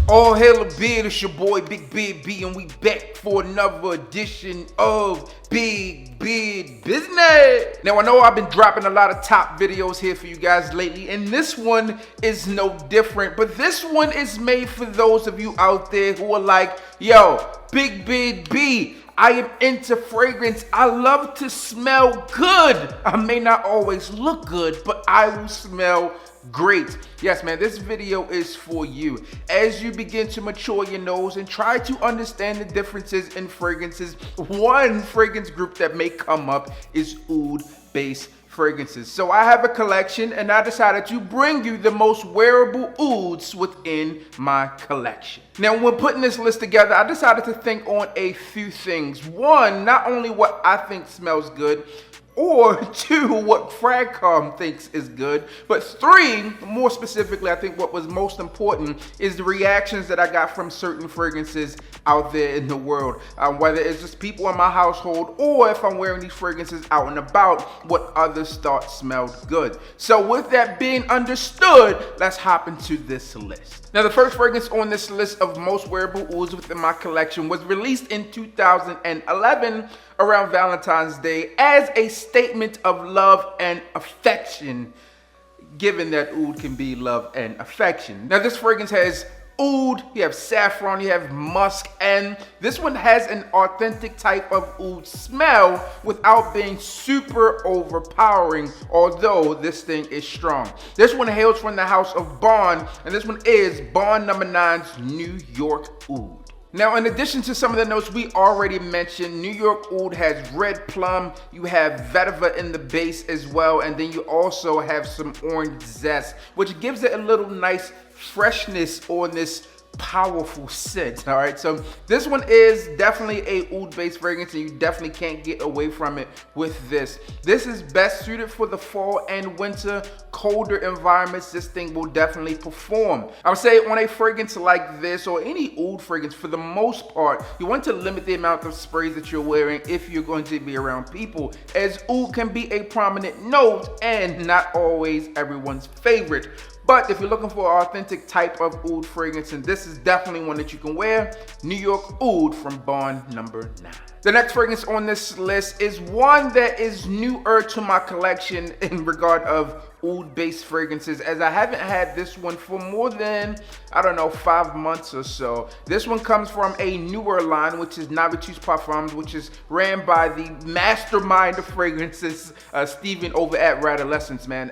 All hail a beard, it's your boy Big Beard B, and we back for another edition of Big Beard Business. Now I know I've been dropping a lot of top videos here for you guys lately, and this one is no different, but this one is made for those of you out there who are like, yo, Big Beard B, I am into fragrance. I love to smell good. I may not always look good, but I will smell great. Yes, man, this video is for you. As you begin to mature your nose and try to understand the differences in fragrances, one fragrance group that may come up is oud-based fragrances. So I have a collection and I decided to bring you the most wearable ouds within my collection. Now, when putting this list together, I decided to think on a few things. One, not only what I think smells good, or two, what Fragcom thinks is good, but three, more specifically, I think what was most important is the reactions that I got from certain fragrances out there in the world. Whether it's just people in my household or if I'm wearing these fragrances out and about, what others thought smelled good. So with that being understood, let's hop into this list. Now, the first fragrance on this list of most wearable ouds within my collection was released in 2011 around Valentine's Day as a statement of love and affection, given that oud can be love and affection. Now, this fragrance has oud, you have saffron, you have musk, and this one has an authentic type of oud smell without being super overpowering, although this thing is strong. This one hails from the house of Bourbon, and this one is Bourbon No. 9's New York Oud. Now, in addition to some of the notes we already mentioned, New York Oud has red plum, you have vetiver in the base as well, and then you also have some orange zest, which gives it a little nice freshness on this powerful scent. All right, so this one is definitely a oud-based fragrance, and you definitely can't get away from it with this. This is best suited for the fall and winter colder environments. This thing will definitely perform. I would say on a fragrance like this, or any oud fragrance, for the most part, you want to limit the amount of sprays that you're wearing if you're going to be around people, as oud can be a prominent note and not always everyone's favorite. But if you're looking for an authentic type of oud fragrance, and this is definitely one that you can wear, New York Oud from Bourbon No. 9. The next fragrance on this list is one that is newer to my collection in regard of oud-based fragrances, as I haven't had this one for more than, I don't know, 5 months or so. This one comes from a newer line, which is Navitus Parfums, which is ran by the mastermind of fragrances, Steven over at Radolescence, man.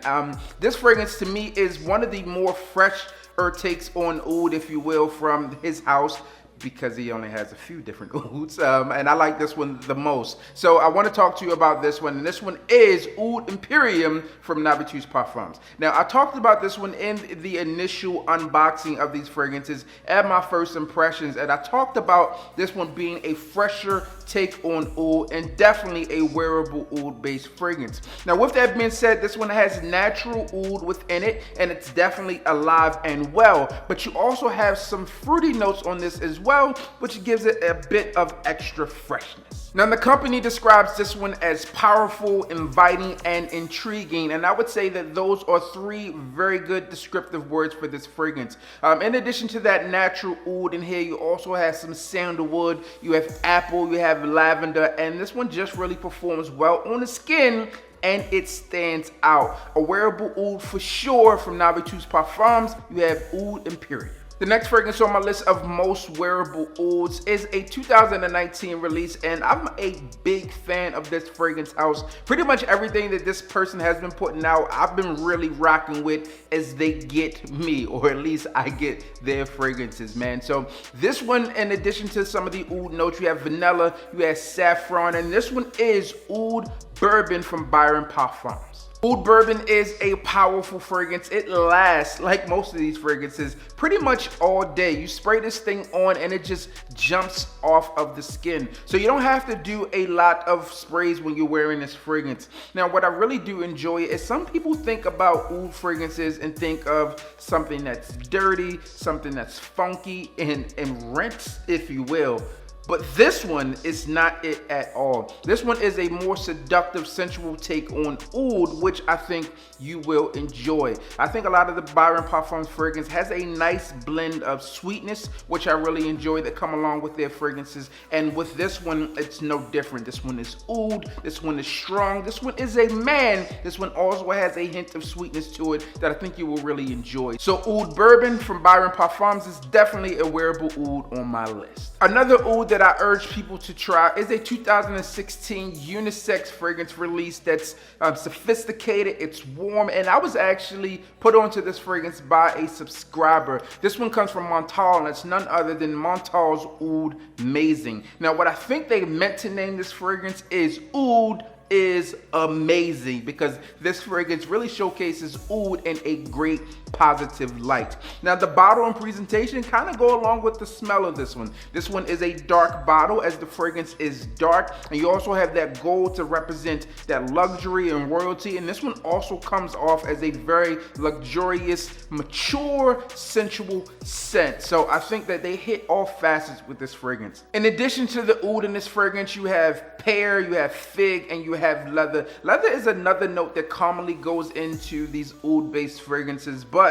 This fragrance to me is one of the more fresher takes on oud, if you will, from his house, because he only has a few different ouds, and I like this one the most. So I want to talk to you about this one, and this one is Oud Imperium from Navitus Parfums. Now, I talked about this one in the initial unboxing of these fragrances at my first impressions, and I talked about this one being a fresher take on oud and definitely a wearable oud-based fragrance. Now, with that being said, this one has natural oud within it, and it's definitely alive and well, but you also have some fruity notes on this as well, which gives it a bit of extra freshness. Now, the company describes this one as powerful, inviting, and intriguing, and I would say that those are three very good descriptive words for this fragrance. In addition to that natural oud in here, you also have some sandalwood, you have apple, you have lavender, and this one just really performs well on the skin, and it stands out. A wearable oud for sure from Navitus Parfums. You have Oud Imperium. The next fragrance on my list of most wearable ouds is a 2019 release, and I'm a big fan of this fragrance house. Pretty much everything that this person has been putting out, I've been really rocking with as they get me, or at least I get their fragrances, man. So this one, in addition to some of the oud notes, you have vanilla, you have saffron, and this one is Oud Bourbon from Byron Parfums. Oud Bourbon is a powerful fragrance. It lasts, like most of these fragrances, pretty much all day. You spray this thing on and it just jumps off of the skin. So you don't have to do a lot of sprays when you're wearing this fragrance. Now, what I really do enjoy is some people think about oud fragrances and think of something that's dirty, something that's funky and rinse, if you will. But this one is not it at all. This one is a more seductive, sensual take on oud, which I think you will enjoy. I think a lot of the Byron Parfums fragrance has a nice blend of sweetness, which I really enjoy, that come along with their fragrances. And with this one, it's no different. This one is oud. This one is strong. This one is a man. This one also has a hint of sweetness to it that I think you will really enjoy. So Oud Bourbon from Byron Parfums is definitely a wearable oud on my list. Another oud that I urge people to try is a 2016 unisex fragrance release that's sophisticated, it's warm, and I was actually put onto this fragrance by a subscriber. This one comes from Montale, and it's none other than Montale's Oudmazing. Now, what I think they meant to name this fragrance is Oud is amazing, because this fragrance really showcases oud in a great positive light. Now, the bottle and presentation kind of go along with the smell of this one. This one is a dark bottle, as the fragrance is dark, and you also have that gold to represent that luxury and royalty. And this one also comes off as a very luxurious, mature, sensual scent. So I think that they hit all facets with this fragrance. In addition to the oud in this fragrance, you have pear, you have fig, and you have leather. Leather is another note that commonly goes into these oud-based fragrances, but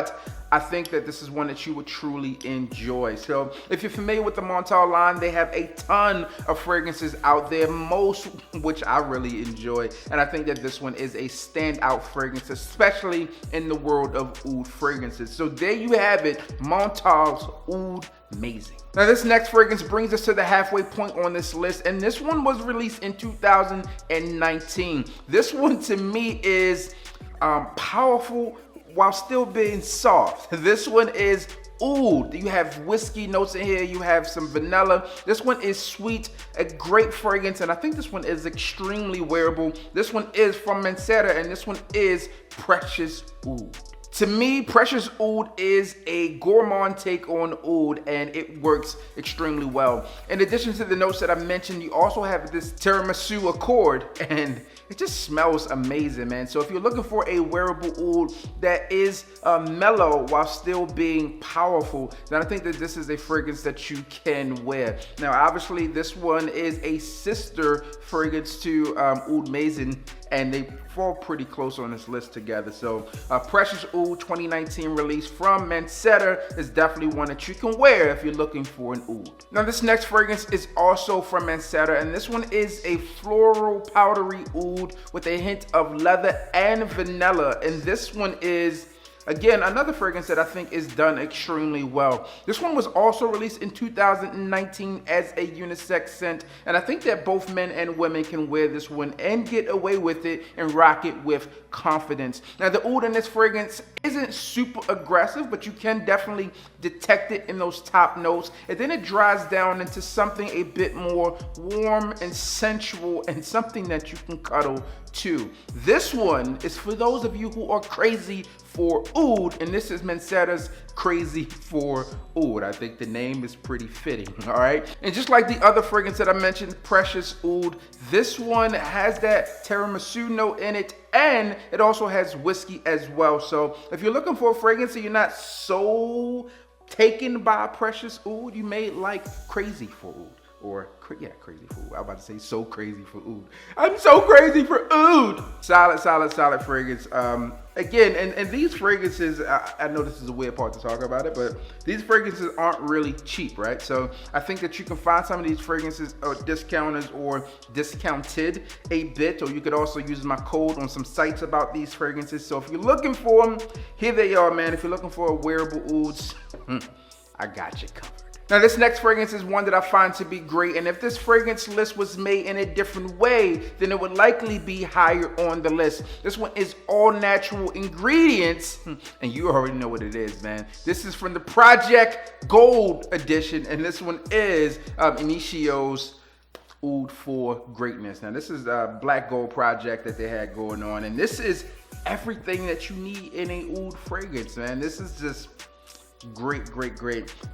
I think that this is one that you would truly enjoy. So if you're familiar with the Montale line, they have a ton of fragrances out there, most which I really enjoy. And I think that this one is a standout fragrance, especially in the world of oud fragrances. So there you have it, Montale's Oudmazing. Now, this next fragrance brings us to the halfway point on this list, and this one was released in 2019. This one to me is powerful while still being soft. This one is oud. You have whiskey notes in here, you have some vanilla. This one is sweet, a great fragrance, and I think this one is extremely wearable. This one is from Mancera, and this one is Precious Oud. To me, Precious Oud is a gourmand take on oud, and it works extremely well. In addition to the notes that I mentioned, you also have this tiramisu accord, and it just smells amazing, man. So if you're looking for a wearable oud that is mellow while still being powerful, then I think that this is a fragrance that you can wear. Now, obviously, this one is a sister fragrance to Oudmazing, and they fall pretty close on this list together. So Precious Oud 2019 release from Mancera is definitely one that you can wear if you're looking for an oud. Now, this next fragrance is also from Mancera, and this one is a floral powdery oud with a hint of leather and vanilla. And this one is, again, another fragrance that I think is done extremely well. This one was also released in 2019 as a unisex scent, and I think that both men and women can wear this one and get away with it and rock it with confidence. Now, the oud in this fragrance isn't super aggressive, but you can definitely detect it in those top notes, and then it dries down into something a bit more warm and sensual, and something that you can cuddle too. This one is for those of you who are crazy for oud, and this is Mancera's Crazy For Oud. I think the name is pretty fitting, all right? And just like the other fragrance that I mentioned, Precious Oud, this one has that tiramisu note in it, and it also has whiskey as well. So if you're looking for a fragrance and you're not so taken by Precious Oud, you may like Crazy For Oud. Or, yeah, Crazy For Oud. I was about to say So Crazy For Oud. I'm so crazy for oud. Solid fragrance. Again, and these fragrances, I know this is a weird part to talk about it, but these fragrances aren't really cheap, right? So I think that you can find some of these fragrances discounters or discounted a bit, or you could also use my code on some sites about these fragrances. So if you're looking for them, here they are, man. If you're looking for a wearable ouds, I got you covered. Now, this next fragrance is one that I find to be great, and if this fragrance list was made in a different way, then it would likely be higher on the list. This one is all natural ingredients, and you already know what it is, man. This is from the Project Gold edition, and this one is Initio's Oud for Greatness. Now, this is a Black Gold project that they had going on, and this is everything that you need in a oud fragrance, man. This is just great.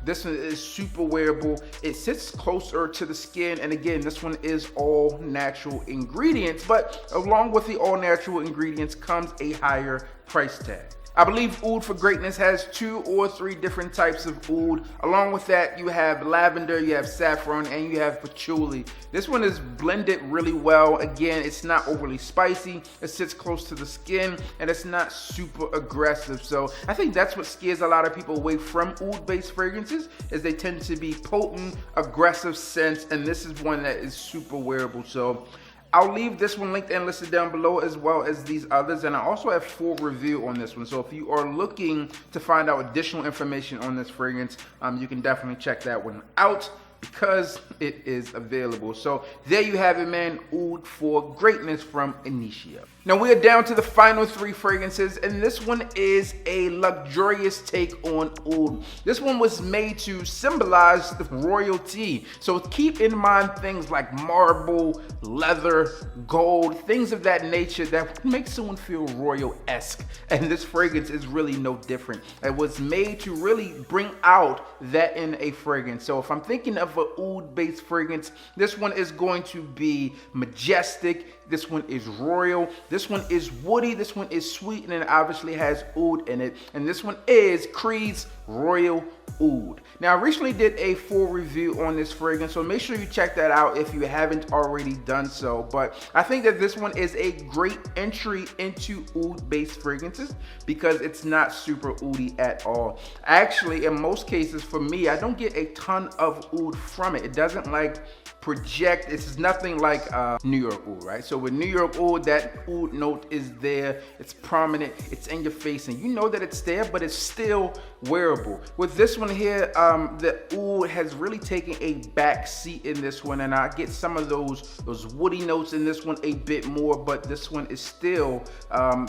This one is super wearable. It sits closer to the skin, and again, this one is all natural ingredients, but along with the all natural ingredients comes a higher price tag. I believe Oud for Greatness has 2 or 3 different types of oud. Along with that, you have lavender, you have saffron, and you have patchouli. This one is blended really well. Again, it's not overly spicy. It sits close to the skin, and it's not super aggressive. So I think that's what scares a lot of people away from oud-based fragrances, is they tend to be potent, aggressive scents, and this is one that is super wearable. So I'll leave this one linked and listed down below, as well as these others, and I also have full review on this one. So if you are looking to find out additional information on this fragrance, you can definitely check that one out, because it is available. So there you have it, man. Oud for Greatness from Initio. Now we are down to the final 3 fragrances, and this one is a luxurious take on oud. This one was made to symbolize the royalty. So keep in mind things like marble, leather, gold, things of that nature that make someone feel royal-esque. And this fragrance is really no different. It was made to really bring out that in a fragrance. So if I'm thinking of an oud-based fragrance, this one is going to be majestic. This one is royal. This one is woody. This one is sweet, and it obviously has oud in it. And this one is Creed's Royal Oud. Now, I recently did a full review on this fragrance, so make sure you check that out if you haven't already done so. But I think that this one is a great entry into oud-based fragrances because it's not super oudy at all. Actually, in most cases, for me, I don't get a ton of oud from it. It doesn't like project. It's nothing like New York Oud, right? So with New York Oud, that oud note is there. It's prominent. It's in your face, and you know that it's there, but it's still wearable. With this one here, the oud has really taken a back seat in this one, and I get some of those woody notes in this one a bit more, but this one is still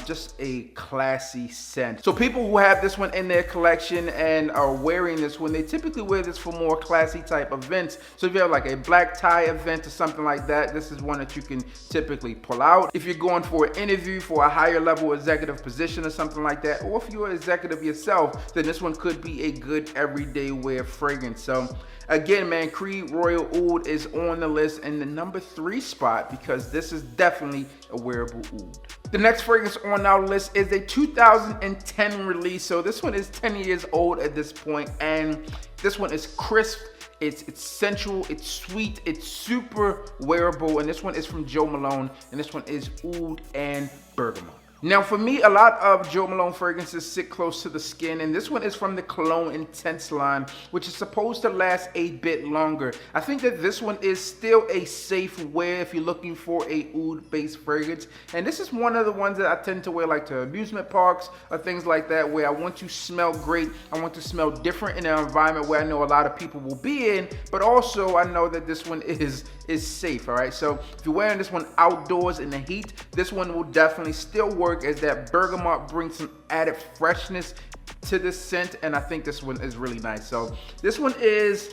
just a classy scent. So people who have this one in their collection and are wearing this one, they typically wear this for more classy type events. So if you have like a black tie event or something like that, this is one that you can typically pull out. If you're going for an interview for a higher level executive position or something like that, or if you're an executive yourself, then this one could be a good everyday wear fragrance. So again, man, Creed Royal Oud is on the list in the number 3 spot because this is definitely a wearable oud. The next fragrance on our list is a 2010 release. So this one is 10 years old at this point, and this one is crisp. It's sensual, it's sweet, it's super wearable, and this one is from Jo Malone, and this one is Oud and Bergamot. Now for me, a lot of Jo Malone fragrances sit close to the skin, and this one is from the Cologne Intense line, which is supposed to last a bit longer. I think that this one is still a safe wear if you're looking for a oud-based fragrance, and this is one of the ones that I tend to wear like to amusement parks or things like that, where I want to smell great, I want to smell different in an environment where I know a lot of people will be in, but also I know that this one is safe. All right, so if you're wearing this one outdoors in the heat, this one will definitely still work, as that bergamot brings some added freshness to this scent, and I think this one is really nice. So this one is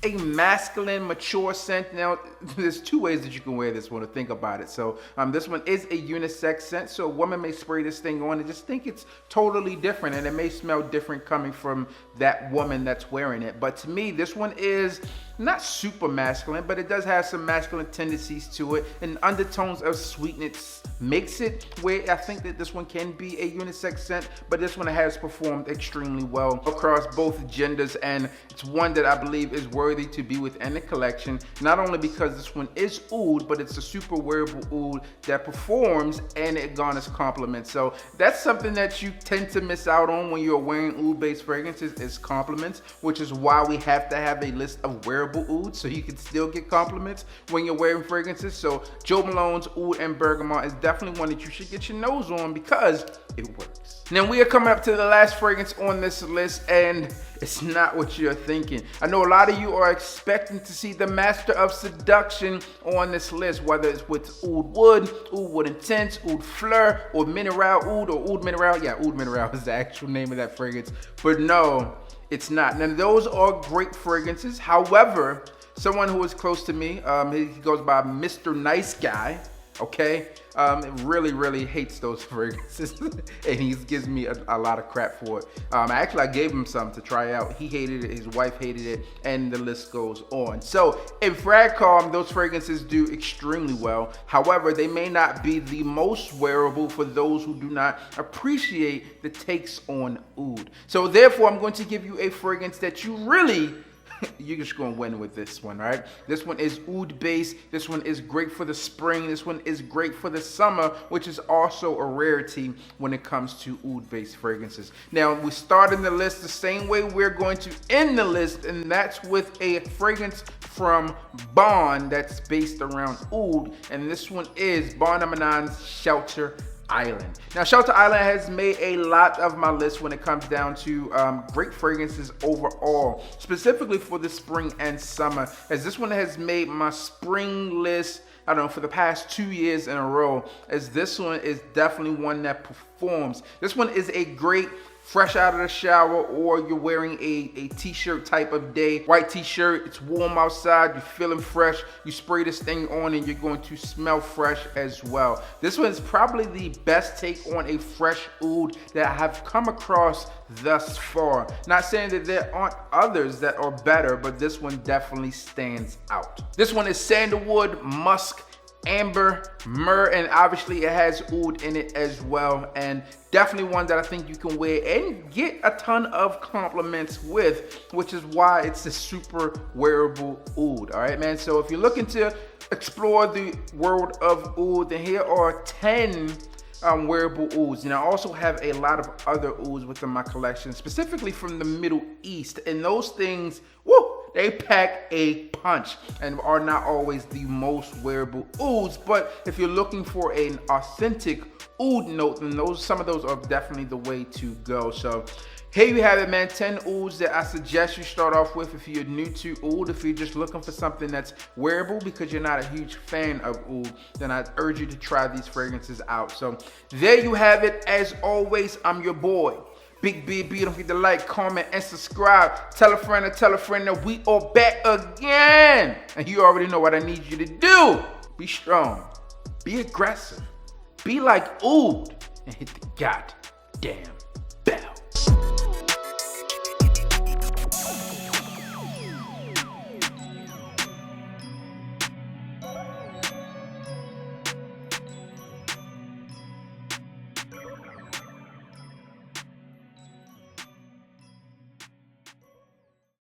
a masculine, mature scent. Now, there's 2 ways that you can wear this one, to think about it. So this one is a unisex scent, so a woman may spray this thing on and just think it's totally different, and it may smell different coming from that woman that's wearing it. But to me, this one is not super masculine, but it does have some masculine tendencies to it, and undertones of sweetness makes it where I think that this one can be a unisex scent, but this one has performed extremely well across both genders, and it's one that I believe is worthy to be within the collection, not only because this one is oud, but it's a super wearable oud that performs and it garners compliments. So that's something that you tend to miss out on when you're wearing oud-based fragrances, is compliments, which is why we have to have a list of wearable oud, so you can still get compliments when you're wearing fragrances. So Jo Malone's Oud and Bergamot is definitely one that you should get your nose on because it works. Now we are coming up to the last fragrance on this list, and it's not what you're thinking. I know a lot of you are expecting to see the Master of Seduction on this list, whether it's with Oud Wood, Oud Wood Intense, Oud Fleur, or Mineral Oud, or Oud Mineral. Yeah, Oud Mineral is the actual name of that fragrance, but no, it's not. Now those are great fragrances. However, someone who is close to me, he goes by Mr. Nice Guy, okay? It really hates those fragrances and he gives me a lot of crap for it. Actually, I gave him some to try out. He hated it, his wife hated it, and the list goes on. So in Frag Calm, those fragrances do extremely well. However, they may not be the most wearable for those who do not appreciate the takes on oud. So therefore, I'm going to give you a fragrance that you really you're just gonna win with this one, right? This one is oud based. This one is great for the spring. This one is great for the summer, which is also a rarity when it comes to oud based fragrances. Now, we start in the list the same way we're going to end the list, and that's with a fragrance from Bourbon that's based around oud, and this one is Bar No. 9's Shelter Island. Now, Shelter Island has made a lot of my list when it comes down to great fragrances overall, specifically for the spring and summer, as this one has made my spring list, I don't know, for the past 2 years in a row, as this one is definitely one that performs. This one is a great fresh out of the shower, or you're wearing a t-shirt type of day, white t-shirt, it's warm outside, you're feeling fresh, you spray this thing on and you're going to smell fresh as well. This one is probably the best take on a fresh oud that I have come across thus far. Not saying that there aren't others that are better, but this one definitely stands out. This one is sandalwood, musk, amber, myrrh, and obviously it has oud in it as well, and definitely one that I think you can wear and get a ton of compliments with, which is why it's a super wearable oud. All right, man, so if you're looking to explore the world of oud, then here are 10 wearable ouds. And I also have a lot of other ouds within my collection, specifically from the Middle East, and those things, woo, they pack a punch and are not always the most wearable ouds. But if you're looking for an authentic oud note, then some of those are definitely the way to go. So here you have it, man. 10 ouds that I suggest you start off with if you're new to oud. If you're just looking for something that's wearable because you're not a huge fan of oud, then I urge you to try these fragrances out. So there you have it. As always, I'm your boy, Big B. Don't forget to like, comment, and subscribe. Tell a friend that we are back again. And you already know what I need you to do. Be strong, be aggressive, be like oud, and hit the goddamn bell.